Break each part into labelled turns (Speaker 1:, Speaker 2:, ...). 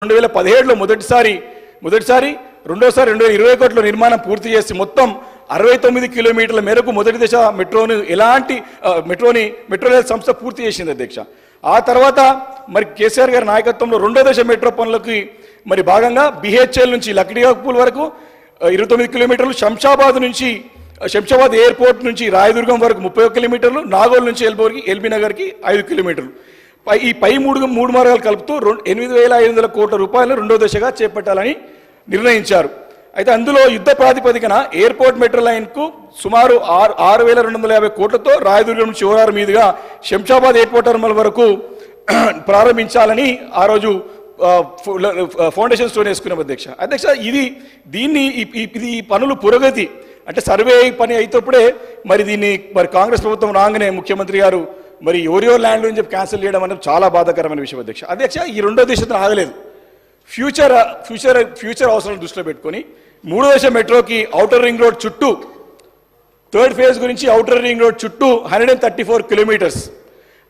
Speaker 1: 2017లో మొదటిసారి రెండోసారి 2021లో నిర్మాణం పూర్తి చేసి మొత్తం 69 కిలోమీటర్ల మేరకు మొదటి దశ మెట్రో రైల్ సంస్థ పూర్తి చేసింది అధ్యక్ష. ఆ తర్వాత మరి కేసీఆర్ గారి నాయకత్వంలో రెండో దశ మెట్రో పనులకి మరి భాగంగా బిహెచ్ఎల్ నుంచి లక్డియాపూల్ వరకు 29 కిలోమీటర్లు, శంషాబాద్ ఎయిర్పోర్ట్ నుంచి రాయదుర్గం వరకు 31 కిలోమీటర్లు, నాగోల్ నుంచి ఎల్బీ నగర్కి 5 కిలోమీటర్లు. ఈ పై మూడు మార్గాలు కలుపుతూ 8,500 కోట్ల రూపాయలు రెండో దశగా చేపట్టాలని నిర్ణయించారు. అయితే అందులో యుద్ధ ప్రాతిపదికన ఎయిర్పోర్ట్ మెట్రో లైన్కు సుమారు 6,250 కోట్లతో రాయదుర్గం నుంచి ఓఆర్ మీదుగా శంషాబాద్ ఎయిర్పోర్ట్ టర్మినల్ వరకు ప్రారంభించాలని ఆ రోజు ఫౌండేషన్ స్టోన్ వేసుకున్నాం అధ్యక్ష. ఇది పనులు పురోగతి అంటే సర్వే పని అయినప్పుడే మరి కాంగ్రెస్ ప్రభుత్వం రాగానే ముఖ్యమంత్రి గారు మరి ఎవరియో ల్యాండ్ అని చెప్పి క్యాన్సిల్ చేయడం అనేది చాలా బాధాకరమైన విషయం అధ్యక్ష. ఈ రెండో దశతో ఆగలేదు. ఫ్యూచర్ అవసరాలను దృష్టిలో పెట్టుకొని మూడో దశ మెట్రోకి ఔటర్ రింగ్ రోడ్ చుట్టూ థర్డ్ ఫేజ్ గురించి ఔటర్ రింగ్ రోడ్ చుట్టూ 134 కిలోమీటర్స్,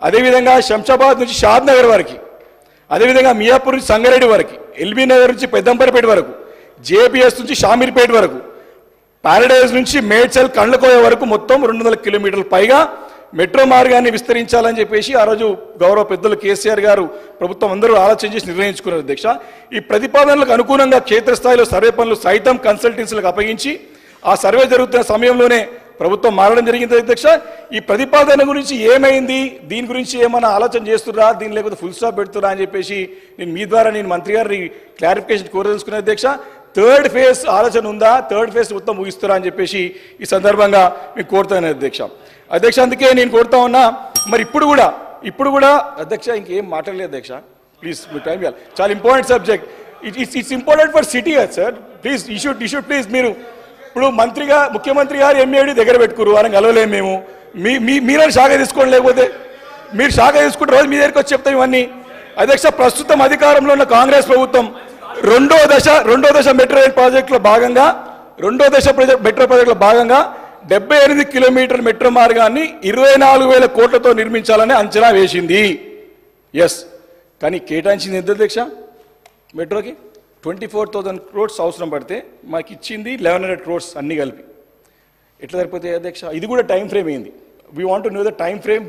Speaker 1: అదేవిధంగా శంషాబాద్ నుంచి షాద్ నగర్ వరకు, అదేవిధంగా మియాపూర్ నుంచి సంగారెడ్డి వరకు, ఎల్బీ నగర్ నుంచి పెద్దంపరిపేట వరకు, జేపీఎస్ నుంచి షామీర్పేట వరకు, పారడైజ్ నుంచి మేడ్చల్ కండ్లకోయ వరకు మొత్తం 200 కిలోమీటర్ల పైగా మెట్రో మార్గాన్ని విస్తరించాలని చెప్పేసి ఆ రోజు గౌరవ పెద్దలు కేసీఆర్ గారు ప్రభుత్వం అందరూ ఆలోచన చేసి నిర్ణయించుకున్నారు అధ్యక్ష. ఈ ప్రతిపాదనలకు అనుగుణంగా క్షేత్రస్థాయిలో సర్వే పనులు సైతం కన్సల్టెన్సీలకు అప్పగించి ఆ సర్వే జరుగుతున్న సమయంలోనే ప్రభుత్వం మారడం జరిగింది అధ్యక్ష. ఈ ప్రతిపాదన గురించి ఏమైంది, దీని గురించి ఏమైనా ఆలోచన చేస్తుర్రా, దీని లేకపోతే ఫుల్ స్టాప్ పెడుతురా అని చెప్పేసి మీ ద్వారా మంత్రి గారిని క్లారిఫికేషన్ కోరదలుచుకునే అధ్యక్ష. థర్డ్ ఫేజ్ ఆలోచన ఉందా, థర్డ్ ఫేజ్ మొత్తం ముగిస్తురా అని చెప్పేసి ఈ సందర్భంగా మీకు కోరుతాను అధ్యక్ష. అందుకే నేను కోరుతా ఉన్నా మరి ఇప్పుడు కూడా అధ్యక్ష ఇంకేం మాట్లాడలేదు అధ్యక్ష, ప్లీజ్ మీ టైం ఇవ్వాలి. చాలా important subject, it's important for city కదా sir. Please you should please మీరు ఇప్పుడు ముఖ్యమంత్రి గారు ఎంఏడి దగ్గర పెట్టుకురు వాళ్ళని కలవలేము మేము. మీరని శాఖ తీసుకోండి, లేకపోతే మీరు శాఖ తీసుకుంటే రోజు మీ దగ్గరికి వచ్చి చెప్తాం ఇవన్నీ అధ్యక్ష. ప్రస్తుతం అధికారంలో ఉన్న కాంగ్రెస్ ప్రభుత్వం రెండో దశ మెట్రో ప్రాజెక్టులో భాగంగా 78 కిలోమీటర్ల మెట్రో మార్గాన్ని 24,000 కోట్లతో నిర్మించాలని అంచనా వేసింది. ఎస్, కానీ కేటాయించింది ఎంత అధ్యక్ష? మెట్రోకి 24,000 crores అవసరం పడితే మాకు ఇచ్చింది 1,100 crores అన్ని కలిపి. ఎట్లా సరిపోతాయి అధ్యక్ష? ఇది కూడా టైం ఫ్రేమ్ అయింది. We want to know the time frame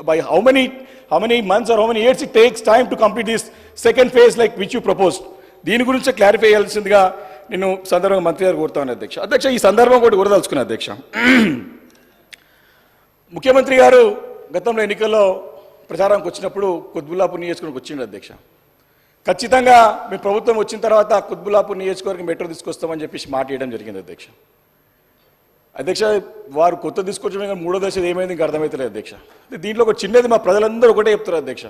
Speaker 1: by how many months or how many years it takes time to complete this second phase like which you proposed. దీని గురించి క్లారిఫై చేయాల్సిందిగా నేను సందర్భంగా మంత్రి గారు కోరుతాను అధ్యక్ష. ఈ సందర్భం కూడా కోరదలుచుకున్నా అధ్యక్ష. ముఖ్యమంత్రి గారు గతంలో ఎన్నికల్లో ప్రచారానికి వచ్చినప్పుడు కుత్బుల్లాపూర్ నియోజకవర్గం వచ్చిండు అధ్యక్ష. ఖచ్చితంగా మీ ప్రభుత్వం వచ్చిన తర్వాత కుత్బుల్లాపూర్ నియోజకవర్గం మెట్రో తీసుకొస్తామని చెప్పేసి మాట వేయడం జరిగింది అధ్యక్ష. వారు కొత్త తీసుకొచ్చే మూడో దశ ఏమైంది ఇంకా అర్థమవుతలేదు అధ్యక్ష. దీంట్లో ఒక చిన్నది మా ప్రజలందరూ ఒకటే చెప్తారు అధ్యక్ష.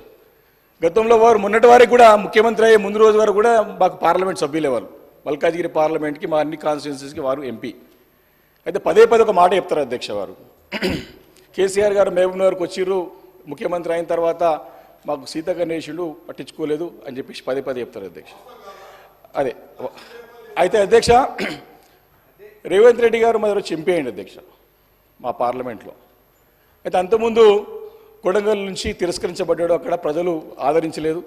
Speaker 1: గతంలో వారు మొన్నటి వారికి కూడా ముఖ్యమంత్రి అయ్యే ముందు రోజు వారు కూడా మాకు పార్లమెంట్ సభ్యులే వాళ్ళు, మల్కాజ్గిరి పార్లమెంట్కి మా అన్ని కాన్స్టిట్యున్సీస్కి వారు ఎంపీ. అయితే పదే ఒక మాట చెప్తారు అధ్యక్ష. వారు కేసీఆర్ గారు మహబూబ్ నగర్కి వచ్చిర్రు, ముఖ్యమంత్రి అయిన తర్వాత మాకు సీతకన్నేషుడు పట్టించుకోలేదు అని చెప్పేసి పదే చెప్తారు అధ్యక్ష. అయితే అధ్యక్ష రేవంత్ రెడ్డి గారు మా దగ్గర ఎంపీ అయ్యండి అధ్యక్ష మా పార్లమెంట్లో. అయితే అంతకుముందు కొడంగల్ నుంచి తిరస్కరించబడ్డాడు, అక్కడ ప్రజలు ఆదరించలేదు,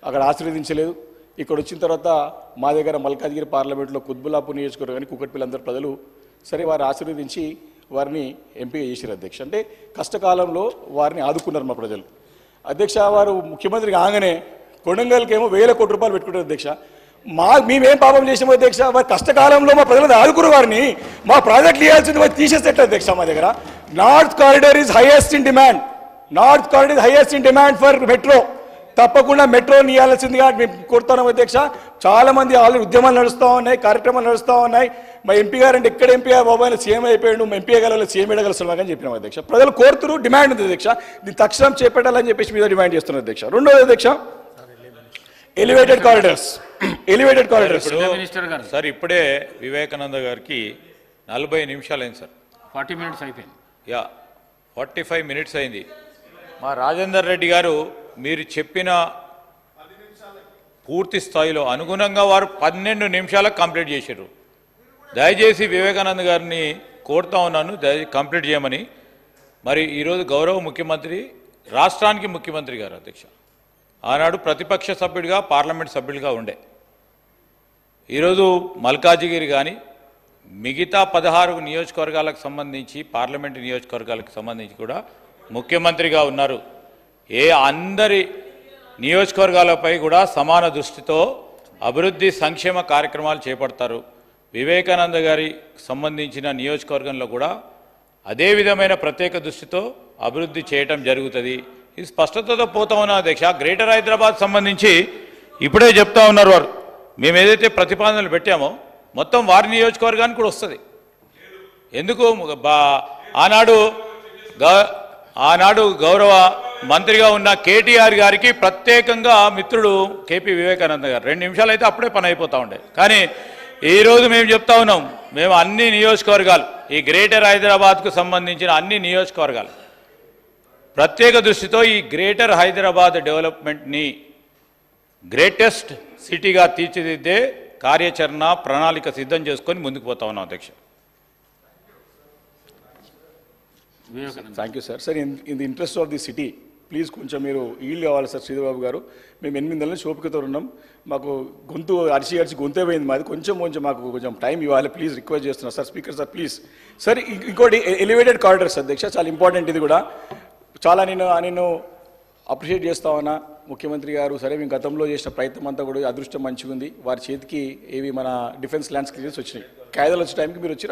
Speaker 1: అక్కడ ఆశీర్వదించలేదు. ఇక్కడ వచ్చిన తర్వాత మా దగ్గర మల్కాజ్గిరి పార్లమెంట్లో కుత్బుల్లాపూర్ నియోజకవర్గానికి కుకట్పల్లి అందరు ప్రజలు సరే వారు ఆశీర్వదించి వారిని ఎంపీగా చేశారు అధ్యక్ష. అంటే కష్టకాలంలో వారిని ఆదుకున్నారు మా ప్రజలు అధ్యక్ష. వారు ముఖ్యమంత్రి కాగానే కొడంగల్కి ఏమో 1,000 కోట్ల రూపాయలు పెట్టుకుంటారు అధ్యక్ష. మేమేం పాపం చేసామో అధ్యక్ష, వారి కష్టకాలంలో మా ప్రజలను ఆదుకురు వారిని. మా ప్రాజెక్టులు ఇవ్వాల్సింది వారు తీసేసేట అధ్యక్ష. మా దగ్గర north corridor is highest in demand for metro. తప్పకుండా మెట్రోని ఇవ్వాల్సిందిగా మేము కోరుతున్నాం అధ్యక్ష. చాలా మంది ఆల్రెడీ ఉద్యమాలు నడుస్తూ ఉన్నాయి, కార్యక్రమాలు నడుస్తూ ఉన్నాయి. మా ఎంపీ గారు అంటే ఎక్కడ ఎంపీ బాబు ఆయన సీఎం అయిపోయాడు, మా ఎంపీ గారు సీఎం ఎడగలుస్తున్నాం అని చెప్పినాం అధ్యక్ష. ప్రజలు కోరుతున్నారు, డిమాండ్ ఉంది అధ్యక్ష. దీన్ని తక్షణం చేపట్టాలని చెప్పేసి మీద డిమాండ్ చేస్తున్నారు అధ్యక్ష. రెండోది అధ్యక్ష ఎలివేటెడ్ కారిడార్స్
Speaker 2: సార్. ఇప్పుడే వివేకానంద గారికి 40 నిమిషాలు అయింది సార్.
Speaker 3: 40 minutes అయిపోయింది.
Speaker 2: 45 minutes అయింది. మా రాజేందర్ రెడ్డి గారు మీరు చెప్పిన పూర్తి స్థాయిలో అనుగుణంగా వారు 12 నిమిషాలకు కంప్లీట్ చేశారు. దయచేసి వివేకానంద గారిని కోరుతా ఉన్నాను కంప్లీట్ చేయమని. మరి ఈరోజు గౌరవ ముఖ్యమంత్రి రాష్ట్రానికి ముఖ్యమంత్రి గారు అధ్యక్ష ఆనాడు ప్రతిపక్ష సభ్యుడిగా పార్లమెంట్ సభ్యుడిగా ఉండే. ఈరోజు మల్కాజిగిరి కానీ మిగతా 16 నియోజకవర్గాలకు సంబంధించి పార్లమెంటు నియోజకవర్గాలకు సంబంధించి కూడా ముఖ్యమంత్రిగా ఉన్నారు. అందరి నియోజకవర్గాలపై కూడా సమాన దృష్టితో అభివృద్ధి సంక్షేమ కార్యక్రమాలు చేపడతారు. వివేకానంద గారి సంబంధించిన నియోజకవర్గంలో కూడా అదే విధమైన ప్రత్యేక దృష్టితో అభివృద్ధి చేయటం జరుగుతుంది. ఇది స్పష్టతతో పోతా ఉన్నా అధ్యక్ష. గ్రేటర్ హైదరాబాద్ సంబంధించి ఇప్పుడే చెప్తా ఉన్నారు వారు, మేము ఏదైతే ప్రతిపాదనలు పెట్టామో మొత్తం వారి నియోజకవర్గానికి కూడా వస్తుంది. ఎందుకు ఆనాడు గౌరవ మంత్రిగా ఉన్న కేటీఆర్ గారికి ప్రత్యేకంగా మిత్రుడు కేపీ వివేకానంద గారు 2 నిమిషాలు అయితే అప్పుడే పని అయిపోతూ ఉండే. కానీ ఈరోజు మేము చెప్తా ఉన్నాం, మేము అన్ని నియోజకవర్గాలు ఈ గ్రేటర్ హైదరాబాద్కు సంబంధించిన అన్ని నియోజకవర్గాలు ప్రత్యేక దృష్టితో ఈ గ్రేటర్ హైదరాబాద్ డెవలప్మెంట్ని గ్రేటెస్ట్ సిటీగా తీర్చిదిద్దే కార్యాచరణ ప్రణాళిక సిద్ధం చేసుకొని ముందుకు పోతా ఉన్నాం అధ్యక్ష.
Speaker 1: Thank you sir. Sir in the interest of the city please కొంచెం మీరు ఈల్డ్ కావాలి సార్. శ్రీధర్ బాబు గారు, మేము 8 నెలల నుంచి ఓపికతో ఉన్నాం. మాకు గొంతు అరిచి గొంతే పోయింది మాది. కొంచెం మాకు కొంచెం టైం ఇవ్వాలి ప్లీజ్, రిక్వెస్ట్ చేస్తున్నారు sir. Speaker sir please. Sir ఇంకోటి ఎలివేటెడ్ కారిడార్స్ అధ్యక్ష, చాలా ఇంపార్టెంట్ ఇది కూడా. చాలా నేను అప్రిషియేట్ చేస్తా ఉన్నా ముఖ్యమంత్రి గారు. సరే మేము గతంలో చేసిన ప్రయత్నం అంతా కూడా అదృష్టం మంచిగా ఉంది. వారి చేతికి ఏవి మన డిఫెన్స్ ల్యాండ్స్ క్లియర్స్ వచ్చినాయి. కాయిదాలు వచ్చే టైంకి మీరు వచ్చి